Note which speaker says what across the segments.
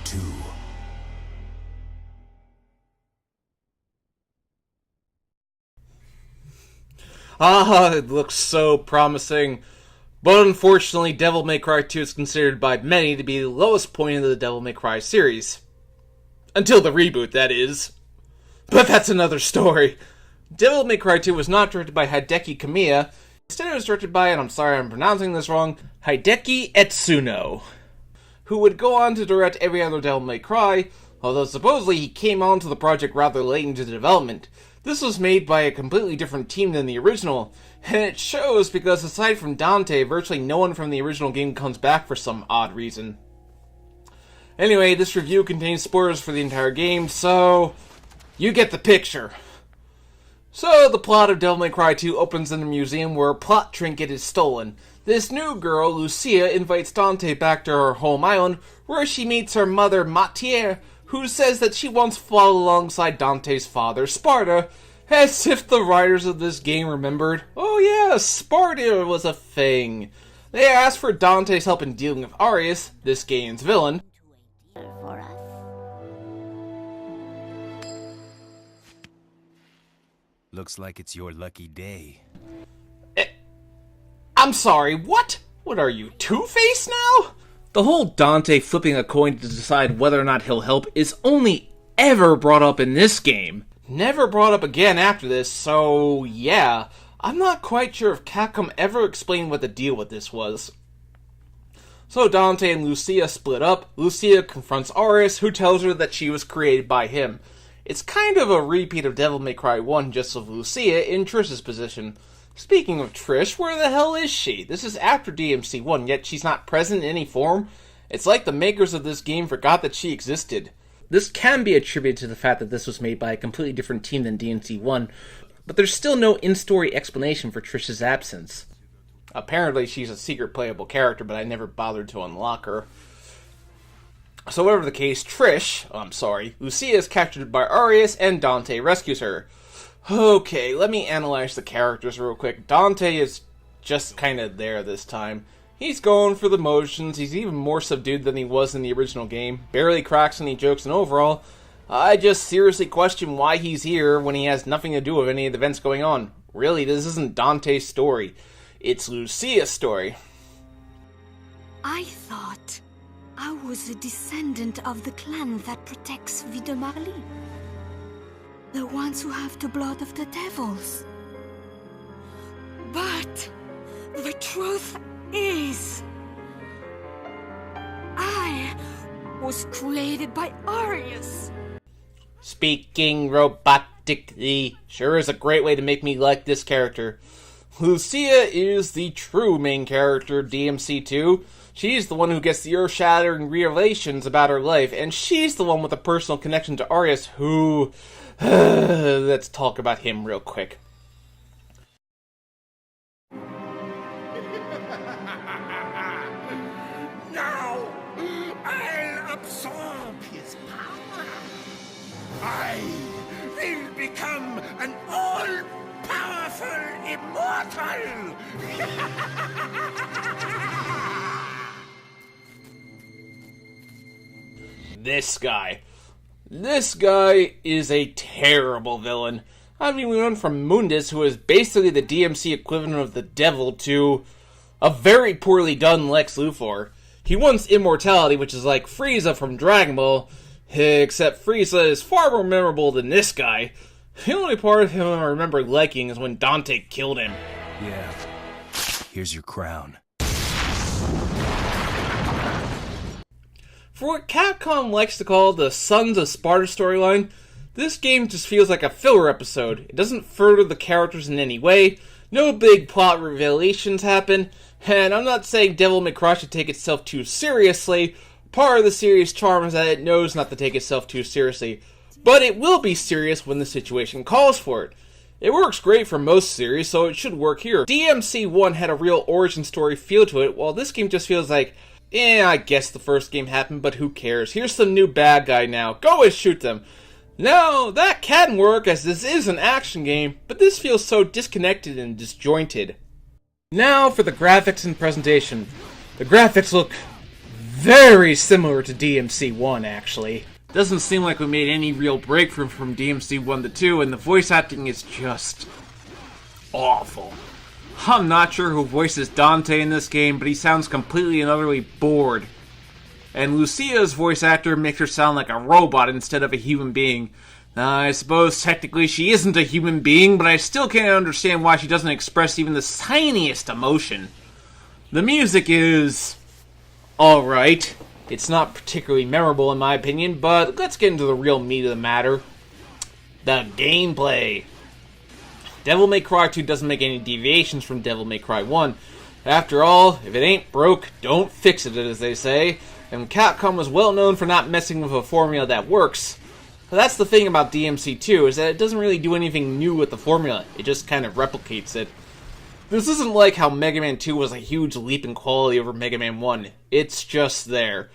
Speaker 1: 2.
Speaker 2: Ah, it looks so promising. But unfortunately, Devil May Cry 2 is considered by many to be the lowest point of the Devil May Cry series. Until the reboot, that is. But that's another story. Devil May Cry 2 was not directed by Hideki Kamiya. Instead, it was directed by, and I'm sorry I'm pronouncing this wrong, Hideki Etsuno, who would go on to direct every other Devil May Cry, although supposedly he came onto the project rather late into the development. This was made by a completely different team than the original, and it shows because aside from Dante, virtually no one from the original game comes back for some odd reason. Anyway, this review contains spoilers for the entire game, so you get the picture. So, the plot of Devil May Cry 2 opens in a museum where a plot trinket is stolen. This new girl, Lucia, invites Dante back to her home island, where she meets her mother, Matiere, who says that she wants to follow alongside Dante's father, Sparta, as if the writers of this game remembered. Oh yeah, Sparta was a thing. They ask for Dante's help in dealing with Arius, this game's villain.
Speaker 1: Looks like it's your lucky day.
Speaker 2: I'm sorry, what? What are you, Two-Face now? The whole Dante flipping a coin to decide whether or not he'll help is only ever brought up in this game. Never brought up again after this, so yeah. I'm not quite sure if Capcom ever explained what the deal with this was. So Dante and Lucia split up. Lucia confronts Arius, who tells her that she was created by him. It's kind of a repeat of Devil May Cry 1, just with Lucia in Trish's position. Speaking of Trish, where the hell is she? This is after DMC 1, yet she's not present in any form. It's like the makers of this game forgot that she existed. This can be attributed to the fact that this was made by a completely different team than DMC 1, but there's still no in-story explanation for Trish's absence. Apparently she's a secret playable character, but I never bothered to unlock her. So whatever the case, Lucia is captured by Arius and Dante rescues her. Okay, let me analyze the characters real quick. Dante is just kind of there this time. He's going for the motions, he's even more subdued than he was in the original game, barely cracks any jokes, and overall, I just seriously question why he's here when he has nothing to do with any of the events going on. Really, this isn't Dante's story. It's Lucia's story.
Speaker 3: I thought I was a descendant of the clan that protects Vida Marley. The ones who have the blood of the devils. But the truth is, I was created by Arius.
Speaker 2: Speaking robotically sure is a great way to make me like this character. Lucia is the true main character of DMC2. She's the one who gets the earth-shattering revelations about her life, and she's the one with a personal connection to Arius who... let's talk about him real quick.
Speaker 4: Now, I'll absorb his power. I will become an all-powerful immortal.
Speaker 2: This guy. This guy is a terrible villain. I mean, we went from Mundus, who is basically the DMC equivalent of the devil, to a very poorly done Lex Luthor. He wants immortality, which is like Frieza from Dragon Ball, except Frieza is far more memorable than this guy. The only part of him I remember liking is when Dante killed him.
Speaker 1: Yeah. Here's your crown.
Speaker 2: For what Capcom likes to call the Sons of Sparta storyline, this game just feels like a filler episode. It doesn't further the characters in any way, no big plot revelations happen, and I'm not saying Devil May Cry should take itself too seriously. Part of the series' charm is that it knows not to take itself too seriously, but it will be serious when the situation calls for it. It works great for most series, so it should work here. DMC 1 had a real origin story feel to it, while this game just feels like, I guess the first game happened, but who cares? Here's some new bad guy now. Go and shoot them. No, that can work, as this is an action game, but this feels so disconnected and disjointed. Now for the graphics and presentation. The graphics look very similar to DMC1, actually. Doesn't seem like we made any real breakthrough from DMC1 to 2, and the voice acting is just awful. I'm not sure who voices Dante in this game, but he sounds completely and utterly bored. And Lucia's voice actor makes her sound like a robot instead of a human being. I suppose technically she isn't a human being, but I still can't understand why she doesn't express even the tiniest emotion. The music is alright. It's not particularly memorable in my opinion, but let's get into the real meat of the matter. The gameplay. Devil May Cry 2 doesn't make any deviations from Devil May Cry 1. After all, if it ain't broke, don't fix it, as they say. And Capcom was well known for not messing with a formula that works. But that's the thing about DMC2, is that it doesn't really do anything new with the formula. It just kind of replicates it. This isn't like how Mega Man 2 was a huge leap in quality over Mega Man 1. It's just there.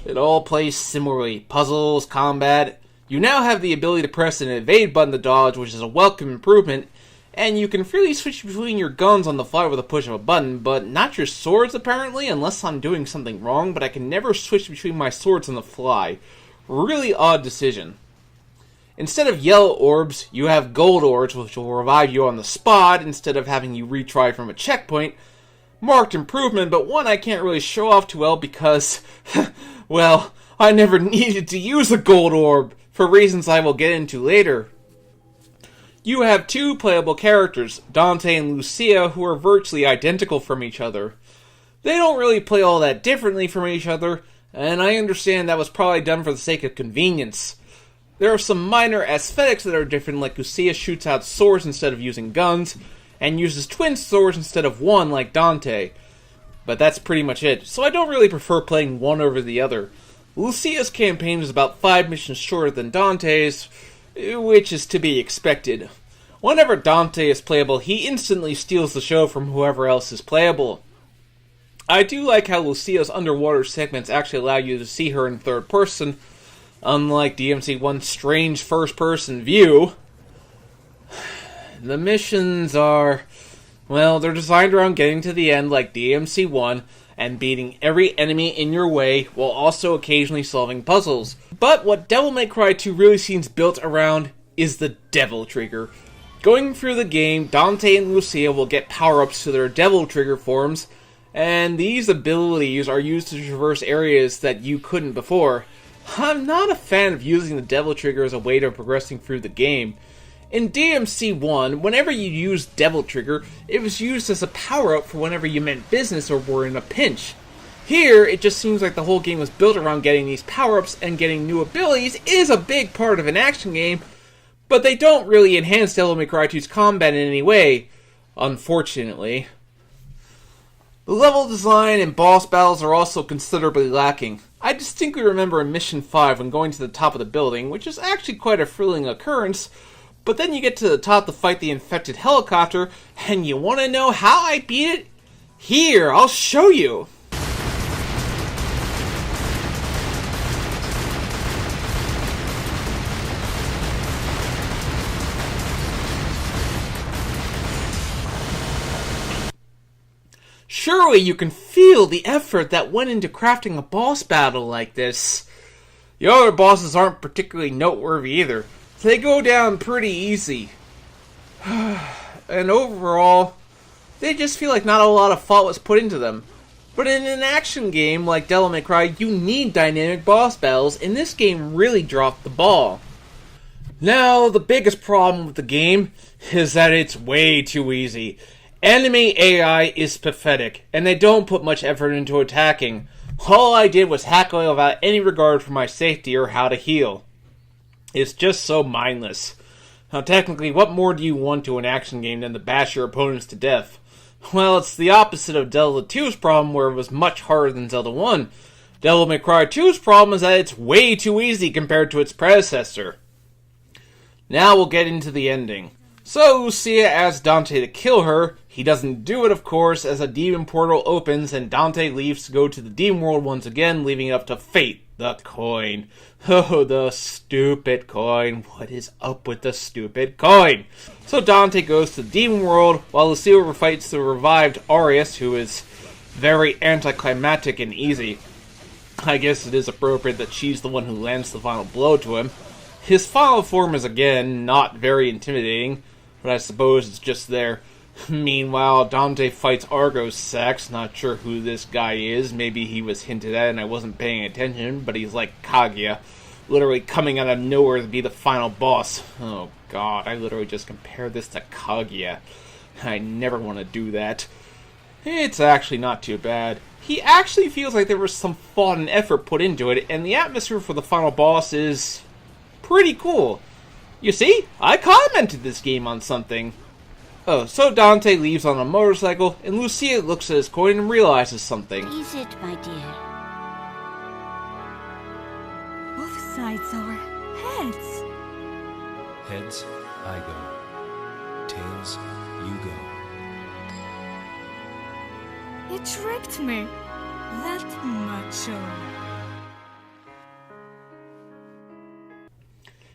Speaker 2: It all plays similarly. Puzzles, combat. You now have the ability to press an evade button to dodge, which is a welcome improvement. And you can freely switch between your guns on the fly with a push of a button, but not your swords apparently, unless I'm doing something wrong, but I can never switch between my swords on the fly. Really odd decision. Instead of yellow orbs, you have gold orbs, which will revive you on the spot instead of having you retry from a checkpoint. Marked improvement, but one I can't really show off too well because, well, I never needed to use a gold orb, for reasons I will get into later. You have two playable characters, Dante and Lucia, who are virtually identical from each other. They don't really play all that differently from each other, and I understand that was probably done for the sake of convenience. There are some minor aesthetics that are different, like Lucia shoots out swords instead of using guns, and uses twin swords instead of one like Dante. But that's pretty much it, so I don't really prefer playing one over the other. Lucia's campaign is about 5 missions shorter than Dante's, which is to be expected. Whenever Dante is playable, he instantly steals the show from whoever else is playable. I do like how Lucia's underwater segments actually allow you to see her in third person, unlike DMC1's strange first-person view. The missions are, well, they're designed around getting to the end like DMC1 and beating every enemy in your way while also occasionally solving puzzles. But what Devil May Cry 2 really seems built around is the Devil Trigger. Going through the game, Dante and Lucia will get power-ups to their Devil Trigger forms, and these abilities are used to traverse areas that you couldn't before. I'm not a fan of using the Devil Trigger as a way to progressing through the game. In DMC1, whenever you used Devil Trigger, it was used as a power-up for whenever you meant business or were in a pinch. Here, it just seems like the whole game was built around getting these power-ups, and getting new abilities is a big part of an action game, but they don't really enhance Devil May Cry 2's combat in any way, unfortunately. The level design and boss battles are also considerably lacking. I distinctly remember in Mission 5 when going to the top of the building, which is actually quite a thrilling occurrence, but then you get to the top to fight the infected helicopter, and you want to know how I beat it? Here, I'll show you! Surely you can feel the effort that went into crafting a boss battle like this. The other bosses aren't particularly noteworthy either. They go down pretty easy. And overall, they just feel like not a lot of thought was put into them. But in an action game like Devil May Cry, you need dynamic boss battles, and this game really dropped the ball. Now, the biggest problem with the game is that it's way too easy. Enemy AI is pathetic, and they don't put much effort into attacking. All I did was hack away without any regard for my safety or how to heal. It's just so mindless. Now technically, what more do you want to an action game than to bash your opponents to death? Well, it's the opposite of Zelda 2's problem, where it was much harder than Zelda 1. Devil May Cry 2's problem is that it's way too easy compared to its predecessor. Now we'll get into the ending. So Lucia asks Dante to kill her. He doesn't do it, of course, as a demon portal opens and Dante leaves to go to the demon world once again, leaving it up to fate, the coin. Oh, the stupid coin. What is up with the stupid coin? So Dante goes to the demon world, while Lucia fights the revived Arius, who is very anticlimactic and easy. I guess it is appropriate that she's the one who lands the final blow to him. His final form is, again, not very intimidating, but I suppose it's just there. Meanwhile, Dante fights Argo's sex. Not sure who this guy is. Maybe he was hinted at and I wasn't paying attention, but he's like Kaguya, literally coming out of nowhere to be the final boss. Oh god, I literally just compared this to Kaguya. I never want to do that. It's actually not too bad. He actually feels like there was some thought and effort put into it, and the atmosphere for the final boss is pretty cool. You see, I commented this game on something. Oh, so Dante leaves on a motorcycle, and Lucia looks at his coin and realizes something.
Speaker 5: What is it, my dear?
Speaker 3: Both sides are heads.
Speaker 1: Heads, I go. Tails, you go.
Speaker 3: It tricked me. That macho.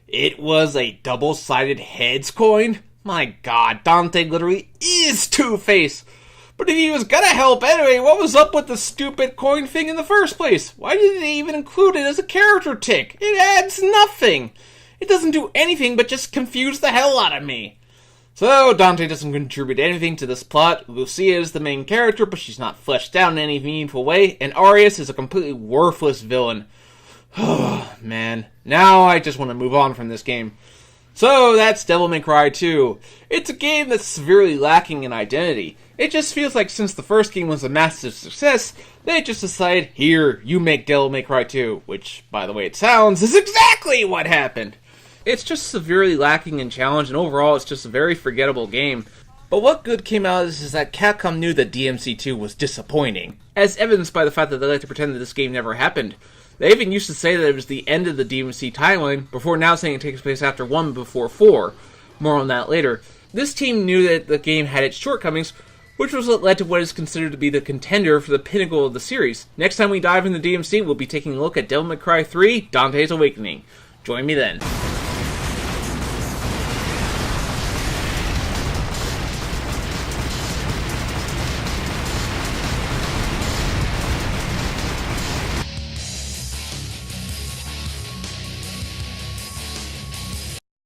Speaker 2: It was a double-sided heads coin? My god, Dante literally is Two-Face! But if he was gonna help anyway, what was up with the stupid coin thing in the first place? Why did they even include it as a character tick? It adds nothing! It doesn't do anything but just confuse the hell out of me. So, Dante doesn't contribute anything to this plot. Lucia is the main character, but she's not fleshed out in any meaningful way, and Arius is a completely worthless villain. Oh, man. Now I just want to move on from this game. So, that's Devil May Cry 2. It's a game that's severely lacking in identity. It just feels like since the first game was a massive success, they just decided, here, you make Devil May Cry 2, which, by the way it sounds, is exactly what happened. It's just severely lacking in challenge, and overall it's just a very forgettable game. But what good came out of this is that Capcom knew that DMC2 was disappointing, as evidenced by the fact that they like to pretend that this game never happened. They even used to say that it was the end of the DMC timeline, before now saying it takes place after 1 before 4. More on that later. This team knew that the game had its shortcomings, which was what led to what is considered to be the contender for the pinnacle of the series. Next time we dive into DMC, we'll be taking a look at Devil May Cry 3, Dante's Awakening. Join me then.